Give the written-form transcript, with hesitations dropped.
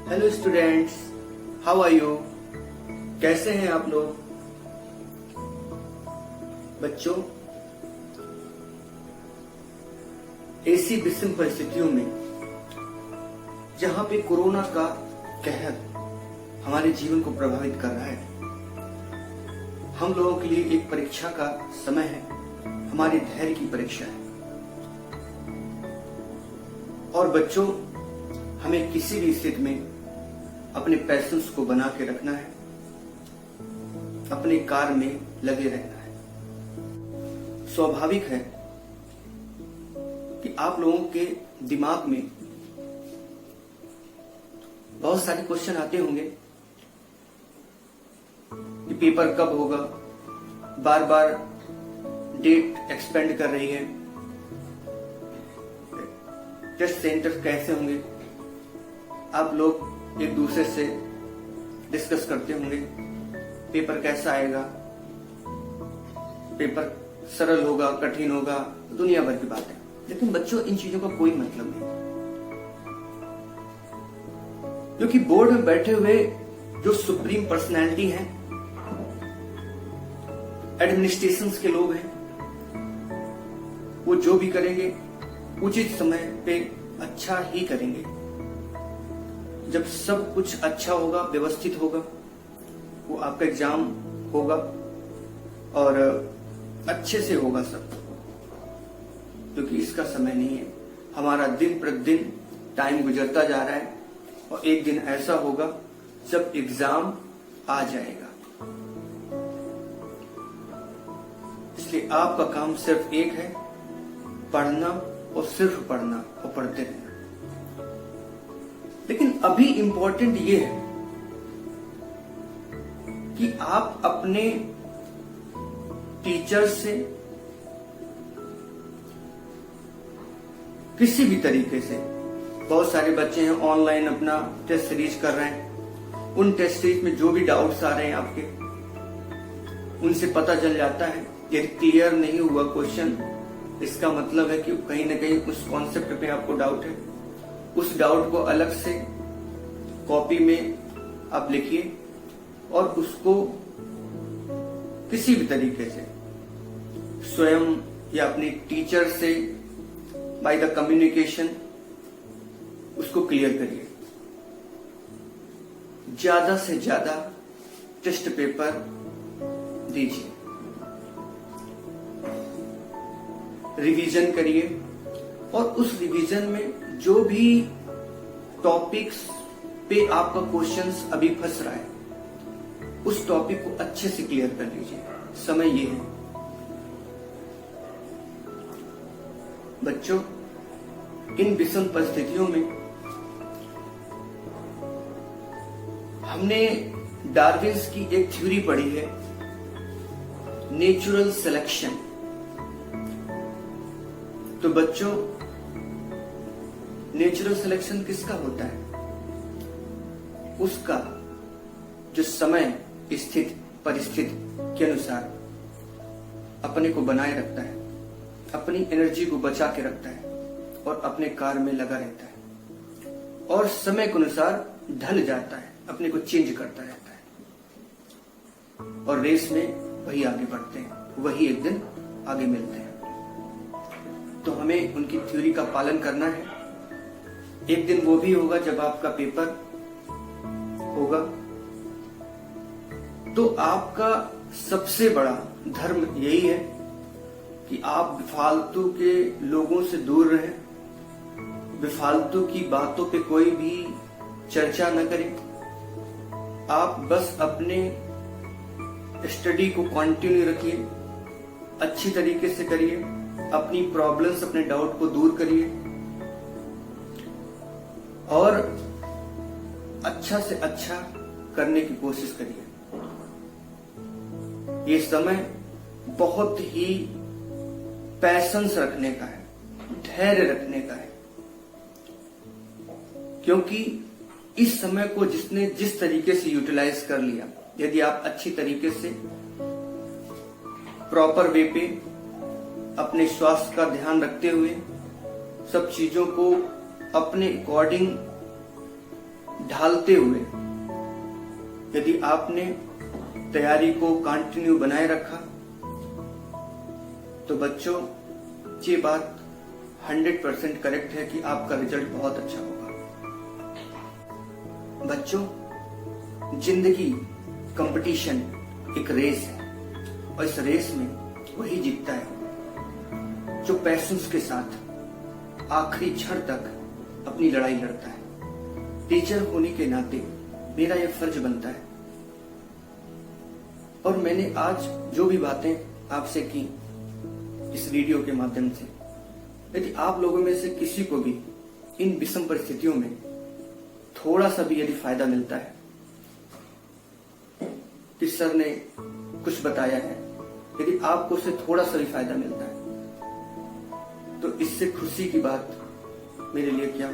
Hello students, how are you? कैसे हैं आप लोग? बच्चों, ऐसी विषम परिस्थितियों में जहां पे कोरोना का कहर हमारे जीवन को प्रभावित कर रहा है, हम लोगों के लिए एक परीक्षा का समय है, हमारे धैर्य की परीक्षा है। और बच्चों, हमें किसी भी स्थिति में अपने पैशंस को बना के रखना है, अपने कार्य में लगे रहना है। स्वाभाविक है कि आप लोगों के दिमाग में बहुत सारे क्वेश्चन आते होंगे कि पेपर कब होगा, बार बार डेट एक्सपेंड कर रही है, टेस्ट सेंटर कैसे होंगे। आप लोग एक दूसरे से डिस्कस करते होंगे पेपर कैसा आएगा, पेपर सरल होगा, कठिन होगा, दुनिया भर की बात है। लेकिन बच्चों, इन चीजों का कोई मतलब नहीं, क्योंकि बोर्ड में बैठे हुए जो सुप्रीम पर्सनैलिटी हैं, एडमिनिस्ट्रेशन के लोग हैं, वो जो भी करेंगे उचित समय पे अच्छा ही करेंगे। जब सब कुछ अच्छा होगा, व्यवस्थित होगा, वो आपका एग्जाम होगा और अच्छे से होगा सब, क्योंकि इसका समय नहीं है। हमारा दिन प्रतिदिन टाइम गुजरता जा रहा है और एक दिन ऐसा होगा जब एग्जाम आ जाएगा। इसलिए आपका काम सिर्फ एक है, पढ़ना और सिर्फ पढ़ना और पढ़ते रहना। लेकिन अभी इंपॉर्टेंट ये है कि आप अपने टीचर से किसी भी तरीके से, बहुत सारे बच्चे हैं ऑनलाइन अपना टेस्ट सीरीज कर रहे हैं, उन टेस्ट सीरीज में जो भी डाउट्स आ रहे हैं आपके, उनसे पता चल जाता है। यदि क्लियर नहीं हुआ क्वेश्चन, इसका मतलब है कि कहीं ना कहीं उस कॉन्सेप्ट पे आपको डाउट है। उस डाउट को अलग से कॉपी में आप लिखिए और उसको किसी भी तरीके से स्वयं या अपने टीचर से बाय द कम्युनिकेशन उसको क्लियर करिए। ज्यादा से ज्यादा टेस्ट पेपर दीजिए, रिवीजन करिए और उस रिवीजन में जो भी टॉपिक्स पे आपका क्वेश्चंस अभी फंस रहा है, उस टॉपिक को अच्छे से क्लियर कर लीजिए। समय ये है बच्चों, इन विषम परिस्थितियों में हमने डार्विन्स की एक थ्योरी पढ़ी है, नेचुरल सिलेक्शन। तो बच्चों, नेचुरल सिलेक्शन किसका होता है? उसका जो समय स्थिति परिस्थिति के अनुसार अपने को बनाए रखता है, अपनी एनर्जी को बचा के रखता है और अपने कार्य में लगा रहता है और समय के अनुसार ढल जाता है, अपने को चेंज करता रहता है और रेस में वही आगे बढ़ते हैं, वही एक दिन आगे मिलते हैं। तो हमें उनकी थ्योरी का पालन करना है। एक दिन वो भी होगा जब आपका पेपर होगा, तो आपका सबसे बड़ा धर्म यही है कि आप फालतू के लोगों से दूर रहें, बेफालतू की बातों पे कोई भी चर्चा न करें। आप बस अपने स्टडी को कंटिन्यू रखिए, अच्छी तरीके से करिए, अपनी प्रॉब्लम्स, अपने डाउट को दूर करिए और अच्छा से अच्छा करने की कोशिश करिए। ये समय बहुत ही पैशंस रखने का है, धैर्य रखने का है, क्योंकि इस समय को जिसने जिस तरीके से यूटिलाइज कर लिया, यदि आप अच्छी तरीके से प्रॉपर वे पे अपने स्वास्थ्य का ध्यान रखते हुए सब चीजों को अपने अकॉर्डिंग ढालते हुए यदि आपने तैयारी को कंटिन्यू बनाए रखा तो बच्चों ये बात 100% करेक्ट है कि आपका रिजल्ट बहुत अच्छा होगा। बच्चों, जिंदगी कंपटीशन एक रेस है और इस रेस में वही जीतता है जो पैशंस के साथ आखिरी क्षण तक अपनी लड़ाई लड़ता है। टीचर होने के नाते मेरा यह फर्ज बनता है और मैंने आज जो भी बातें आपसे की इस वीडियो के माध्यम से, यदि आप लोगों में से किसी को भी इन विषम परिस्थितियों में थोड़ा सा भी यदि फायदा मिलता है कि सर ने कुछ बताया है, यदि आपको उससे थोड़ा सा भी फायदा मिलता है तो इससे खुशी की बात मेरे लिए क्या हो।